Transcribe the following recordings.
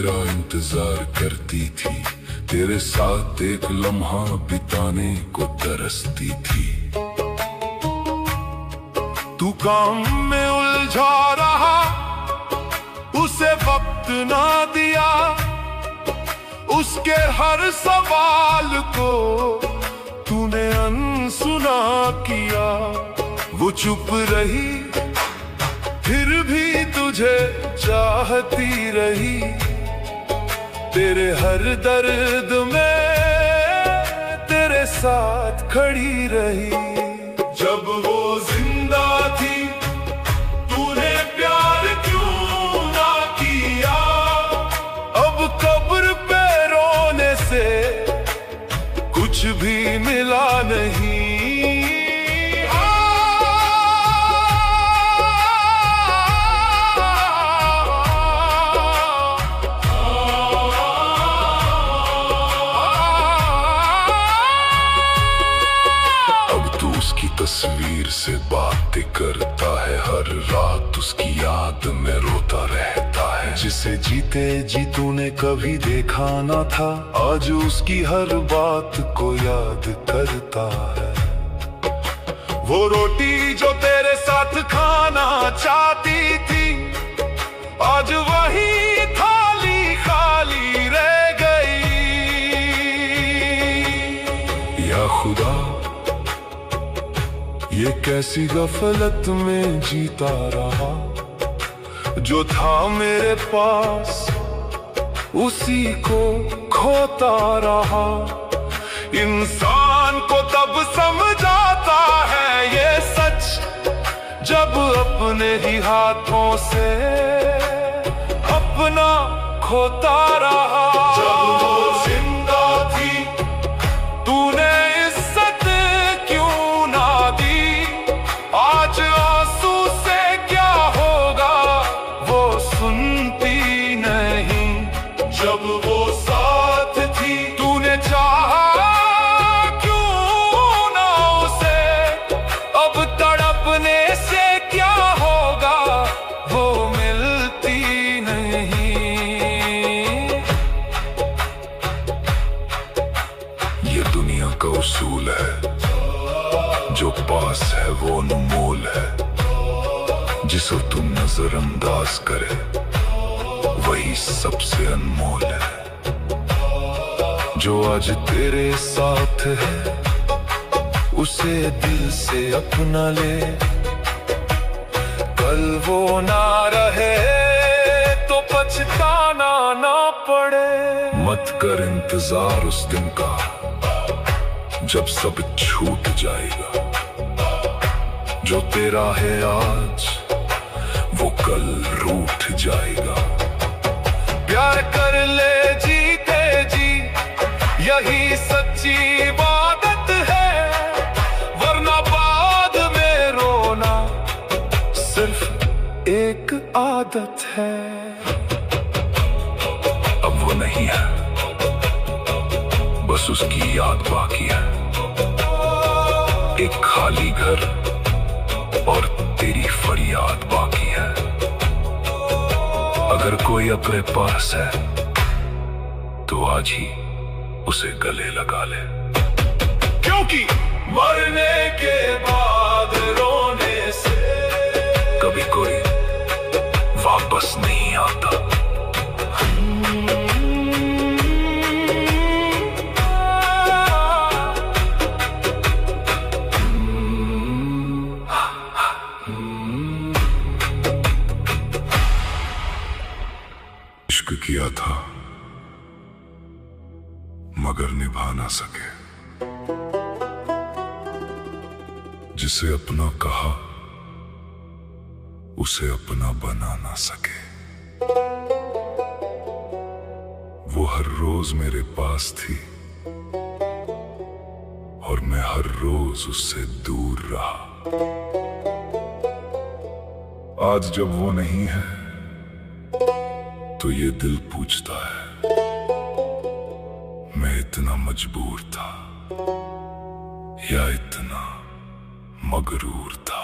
तेरा इंतजार करती थी, तेरे साथ एक लम्हा बिताने को तरसती थी। तू काम में उलझा रहा, उसे वक्त ना दिया, उसके हर सवाल को तूने अनसुना किया। वो चुप रही फिर भी तुझे चाहती रही, तेरे हर दर्द में तेरे साथ खड़ी रही। जब वो जिंदा थी तूने प्यार क्यों ना किया, अब कब्र पे रोने से कुछ भी मिला नहीं। तस्वीर से बातें करता है, हर रात उसकी याद में रोता रहता है। जिसे जीते जी तूने कभी देखा ना था, आज उसकी हर बात को याद करता है। वो रोटी जो तेरे साथ खाना चाहती थी, आज वही थाली खाली रह गई। या खुदा, ये कैसी गफलत में जीता रहा, जो था मेरे पास उसी को खोता रहा। इंसान को तब समझाता है ये सच, जब अपने ही हाथों से अपना खोता रहा। जब वो जिंदा थी तूने इज्जत क्यों ना दी, आज आंसू से क्या होगा वो सुनती नहीं। जब वो साथ थी तूने चाहा क्यों ना उसे, अब तड़पने से क्या होगा वो मिलती नहीं। ये दुनिया का उसूल है, जो पास है वो अनमोल है, जिसे तुम नजरअंदाज करे वही सबसे अनमोल है। जो आज तेरे साथ है उसे दिल से अपना ले, कल वो ना रहे तो पछताना ना पड़े। मत कर इंतजार उस दिन का जब सब छूट जाएगा, जो तेरा है आज वो कल रूठ जाएगा। प्यार कर ले जीते जी, यही सच्ची इबादत है, वरना बाद में रोना सिर्फ एक आदत है। अब वो नहीं है, बस उसकी याद बाकी है। एक खाली घर और तेरी फरियाद बाकी है। अगर कोई अपने पास है तो आज ही उसे गले लगा ले, क्योंकि मरने के बाद रोने से कभी कोई वापस नहीं आता। इश्क किया था मगर निभा ना सके, जिसे अपना कहा उसे अपना बना ना सके। वो हर रोज मेरे पास थी और मैं हर रोज उससे दूर रहा। आज जब वो नहीं है तो ये दिल पूछता है मैं इतना मजबूर था या इतना मगरूर था।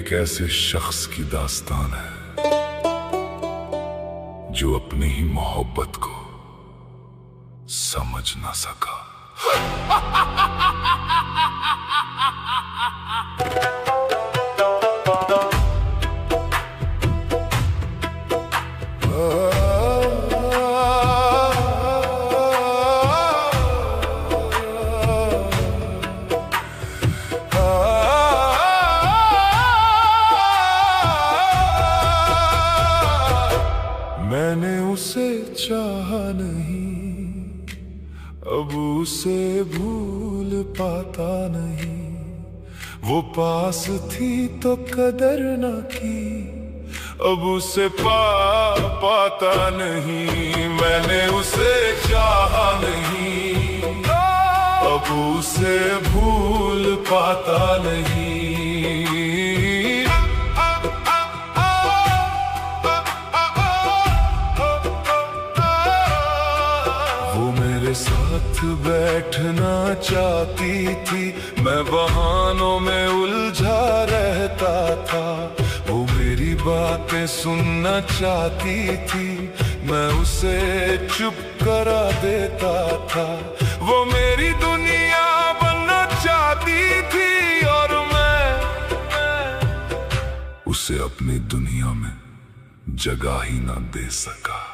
एक ऐसे शख्स की दास्तान है जो अपनी ही मोहब्बत को समझ ना सका। मैंने उसे चाहा नहीं, अब उसे भूल पाता नहीं। वो पास थी तो कदर न की, अब उसे पाता नहीं। मैंने उसे चाहा नहीं, अब उसे भूल पाता नहीं। साथ बैठना चाहती थी, मैं बहानों में उलझा रहता था। वो मेरी बातें सुनना चाहती थी, मैं उसे चुप करा देता था। वो मेरी दुनिया बनना चाहती थी और मैं उसे अपनी दुनिया में जगह ही ना दे सका।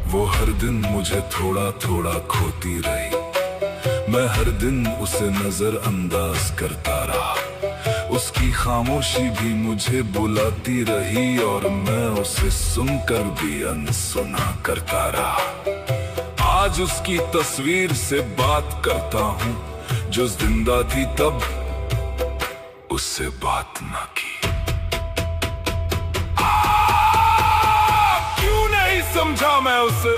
वो हर दिन मुझे थोड़ा थोड़ा खोती रही, मैं हर दिन उसे नजरअंदाज करता रहा। उसकी खामोशी भी मुझे बुलाती रही और मैं उसे सुनकर भी अनसुना करता रहा। आज उसकी तस्वीर से बात करता हूँ, जो जिंदा थी तब उससे बात ना की। समझा मैं उसे,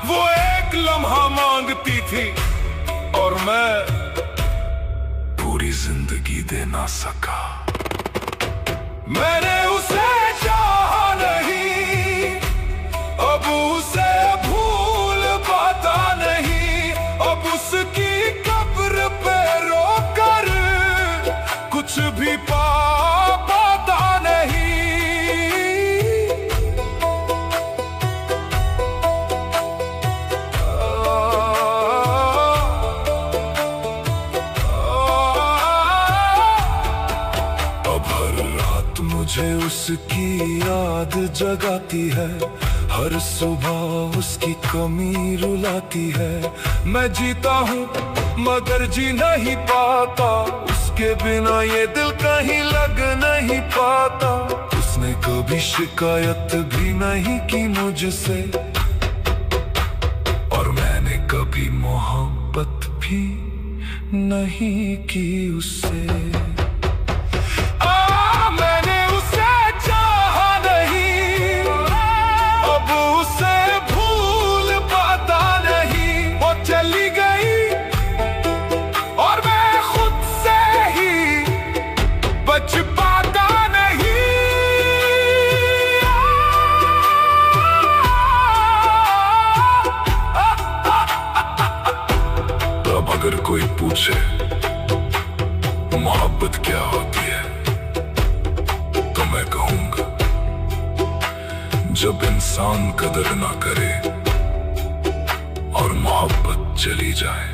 वो एक लम्हा मांगती थी और मैं पूरी जिंदगी दे ना सका। मैंने उसे चाहा नहीं, अब उसे भूल पाता नहीं। अब उसकी कब्र पे रोकर कुछ भी पाता नहीं। मुझे उसकी याद जगाती है, हर सुबह उसकी कमी रुलाती है। मैं जीता हूँ मगर जी नहीं पाता, उसके बिना ये दिल कहीं लग नहीं पाता। उसने कभी शिकायत भी नहीं की मुझसे और मैंने कभी मोहब्बत भी नहीं की उससे। अगर कोई पूछे मोहब्बत क्या होती है, तो मैं कहूंगा जब इंसान कदर ना करे और मोहब्बत चली जाए,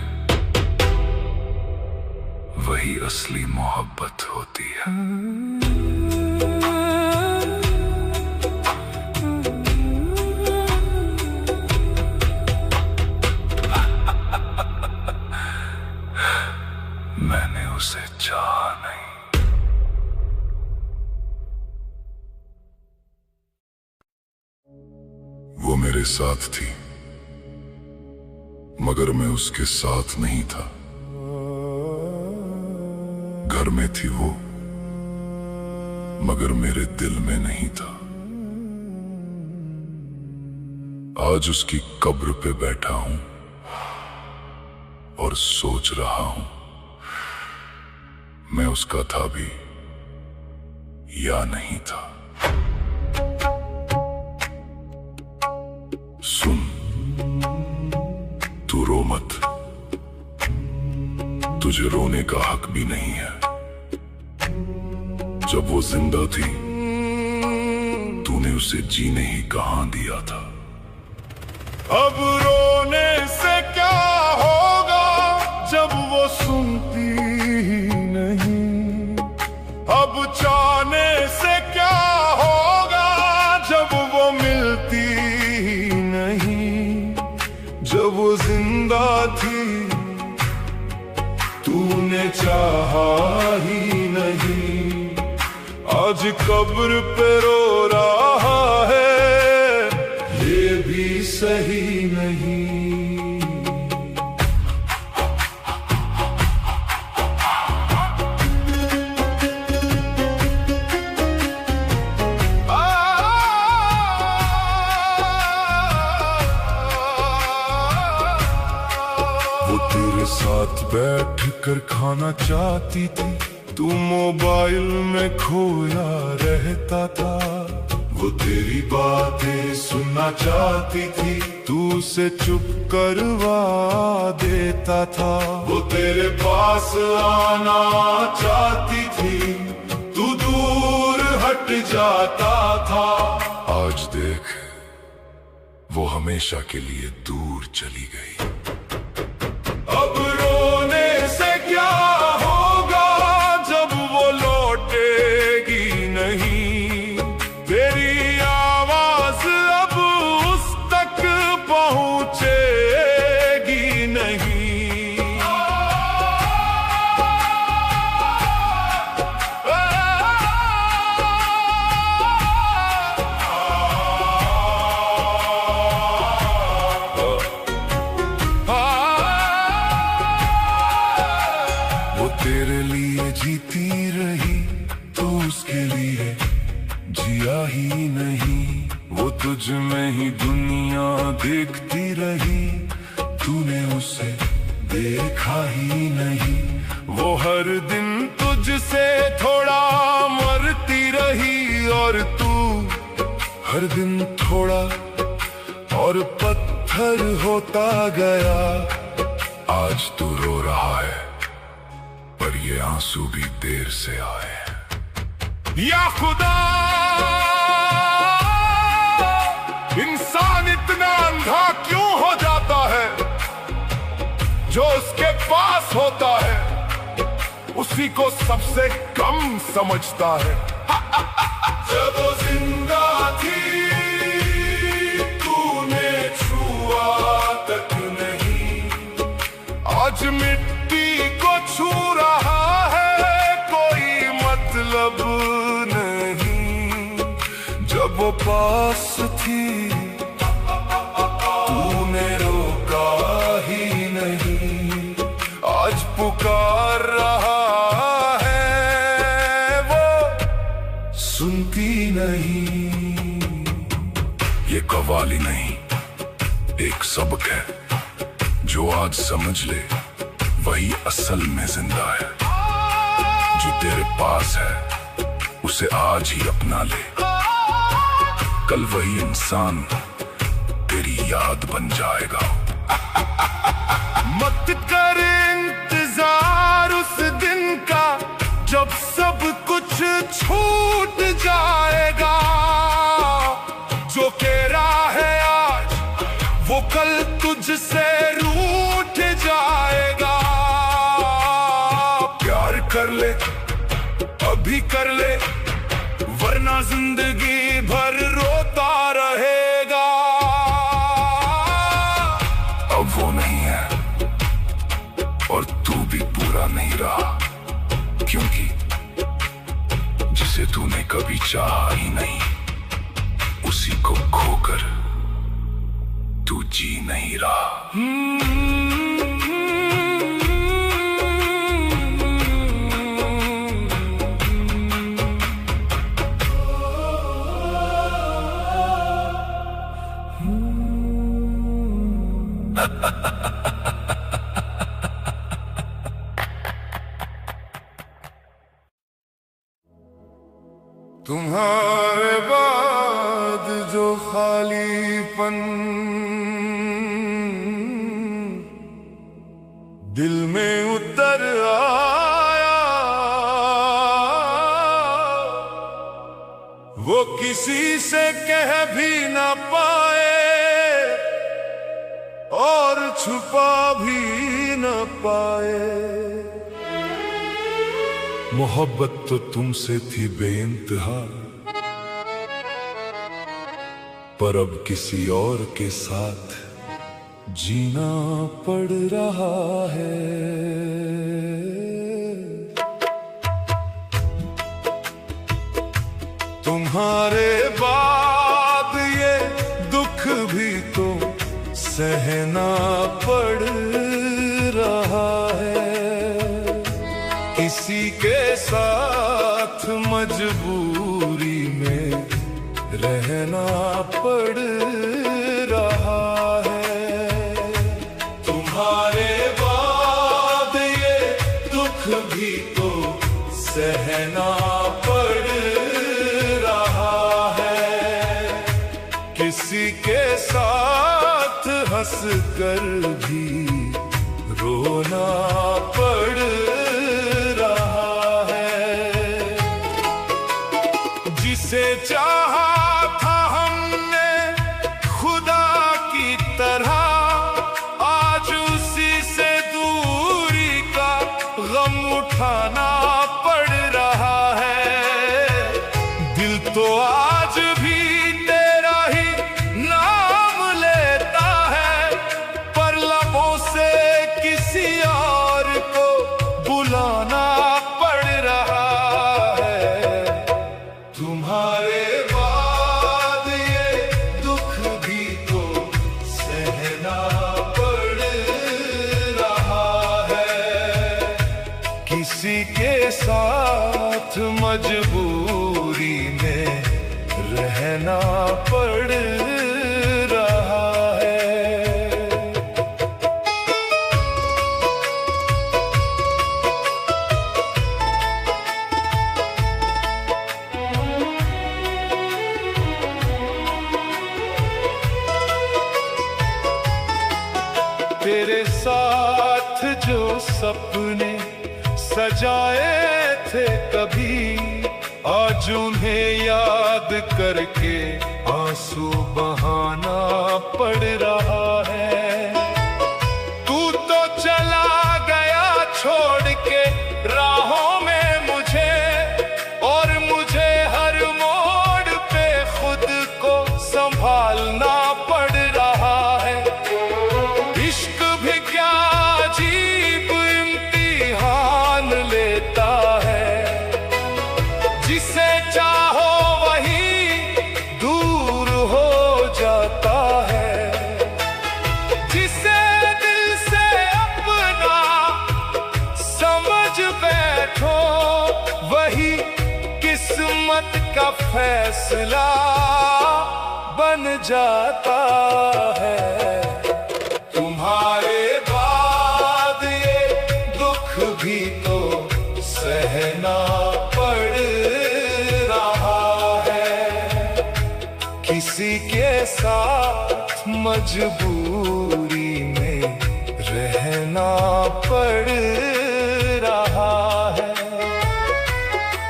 वही असली मोहब्बत होती है। मैंने उसे चाहा नहीं। वो मेरे साथ थी मगर मैं उसके साथ नहीं था। घर में थी वो, मगर मेरे दिल में नहीं था। आज उसकी कब्र पे बैठा हूं और सोच रहा हूं, मैं उसका था भी या नहीं था। सुन, तू रो मत, तुझे रोने का हक भी नहीं है। जब वो जिंदा थी, तूने उसे जीने ही कहां दिया था। अब रोने से क्या होगा जब वो सुनती ही नहीं। अब चाहने से क्या होगा जब वो मिलती ही नहीं। जब वो जिंदा थी, तूने चाहा ही नहीं। आज कब्र पे रो रहा है, ये भी सही नहीं। वो तेरे साथ बैठ कर खाना चाहती थी, तू मोबाइल में खोया रहता था। वो तेरी बातें सुनना चाहती थी, तू उसे चुप करवा देता था। वो तेरे पास आना चाहती थी, तू दूर हट जाता था। आज देख, वो हमेशा के लिए दूर चली गई। अब रोने से क्या होगा जब वो लौटेगी नहीं। तेरी आवाज अब उस तक पहुंचेगी नहीं। वो तेरे लिए जीती रही, तो उसके लिए जिया ही नहीं। वो तुझ में ही दुनिया देखती रही, तूने उसे देखा ही नहीं। वो हर दिन तुझसे थोड़ा मरती रही, और तू हर दिन थोड़ा और पत्थर होता गया। आज तू रो रहा है, पर ये आंसू भी देर से आए। या खुदा, इंसान इतना अंधा क्यों हो जाता है। जो उसके पास होता है, उसी को सबसे कम समझता है। जब वो जिंदा थी, तूने छुआ तक नहीं। आज मिट्टी को छू रहा है, कोई मतलब नहीं। जब वो पास थी, तूने रोका ही नहीं। आज पुकार रहा है, वो सुनती नहीं। ये कव्वाली नहीं, एक सबक है। जो आज समझ ले, वही असल में जिंदा है। जो तेरे पास है, उसे आज ही अपना ले। कल वही इंसान तेरी याद बन जाएगा। मत कर इंतजार उस दिन का, जब सब कुछ छूट जाएगा। जो कह रहा है आज, वो कल तुझसे रूठ जाएगा। प्यार कर ले, अभी कर ले, वरना जिंदगी भर रोता रहेगा। अब वो नहीं है, और तू भी पूरा नहीं रहा। क्योंकि जिसे तूने कभी चाहा ही नहीं, उसी को खोकर तू जी नहीं रहा। जो खालीपन दिल में उतर आया, वो किसी से कह भी ना पाए और छुपा भी न पाए। मोहब्बत तो तुमसे थी बेइंतहा, पर अब किसी और के साथ जीना पड़ रहा है। तुम्हारे बाद ये दुख भी तो सहना पड़ रहा है। किसी के साथ मजबूरी में रहना पड़ रहा है। तुम्हारे बाद ये दुख भी तो सहना पड़ रहा है। किसी के साथ हंस कर भी रोना पड़ रहा है। जिसे चाहा था हमने खुदा की तरह, आज उसी से दूरी का गम उठाना पड़ रहा है। दिल तो आज भी तेरा ही नाम लेता है, पर लबों से किसी और को बुलाना पड़ रहा है। तुम्हारे बाद ये दुख भी तो सहना पड़ रहा है। किसी के साथ मजबूरी में रहना पड़ रहा है। तेरे साथ जो सपने सजाए थे कभी, आज उन्हें याद करके आंसू बहाना पड़ रहा है। तू तो चला गया छोड़ के राहों में मुझे, और मुझे हर मोड़ पे खुद को संभालना पड़ रहा है। इश्क भी क्या अजीब इम्तिहान लेता है, जिसे चाहो वही दूर हो जाता है। जिसे दिल से अपना समझ बैठो, वही किस्मत का फैसला बन जाता है। तुम्हारे बाद ये दुख भी तो सहना पड़ रहा है। किसी के साथ मजबूरी में रहना पड़ रहा है।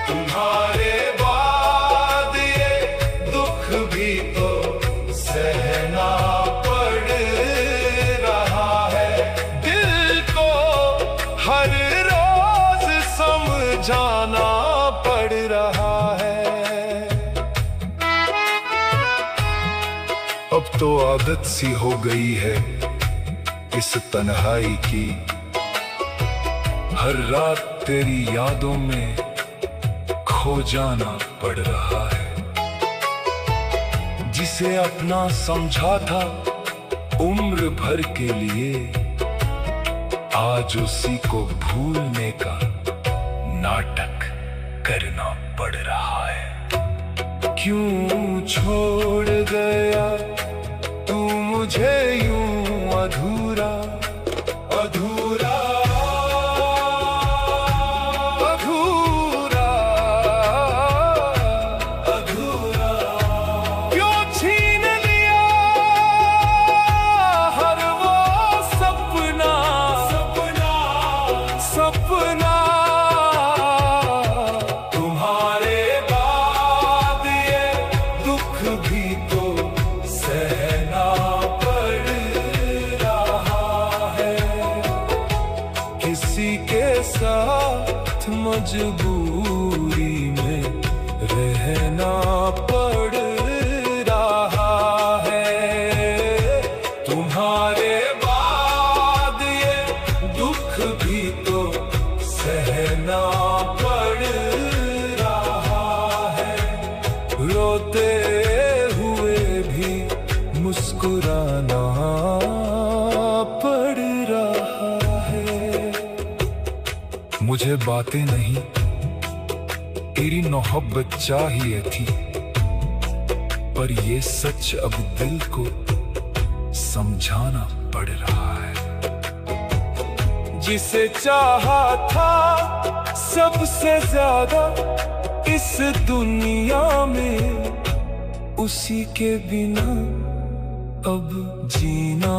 तुम्हारे बाद ये दुख भी तो सहना पड़ रहा है। दिल को हर रोज समझाना पड़ रहा है। अब तो आदत सी हो गई है इस तन्हाई की, हर रात तेरी यादों में खो जाना पड़ रहा है। जिसे अपना समझा था उम्र भर के लिए, आज उसी को भूलने का नाटक करना पड़ रहा है। क्यों छोड़ गया तू मुझे यूं अधूरा अधूरा अधूरा अधूरा। क्यों छीन मजबूरी में रहना पड़ रहा है। तुम्हारे बाद ये दुख भी तो सहना पड़ रहा है। रोते हुए भी मुस्कुराना पड़ रहा है। मुझे बातें नहीं, तेरी मोहब्बत चाहिए थी, पर ये सच अब दिल को समझाना पड़ रहा है। जिसे चाहा था सबसे ज्यादा इस दुनिया में, उसी के बिना अब जीना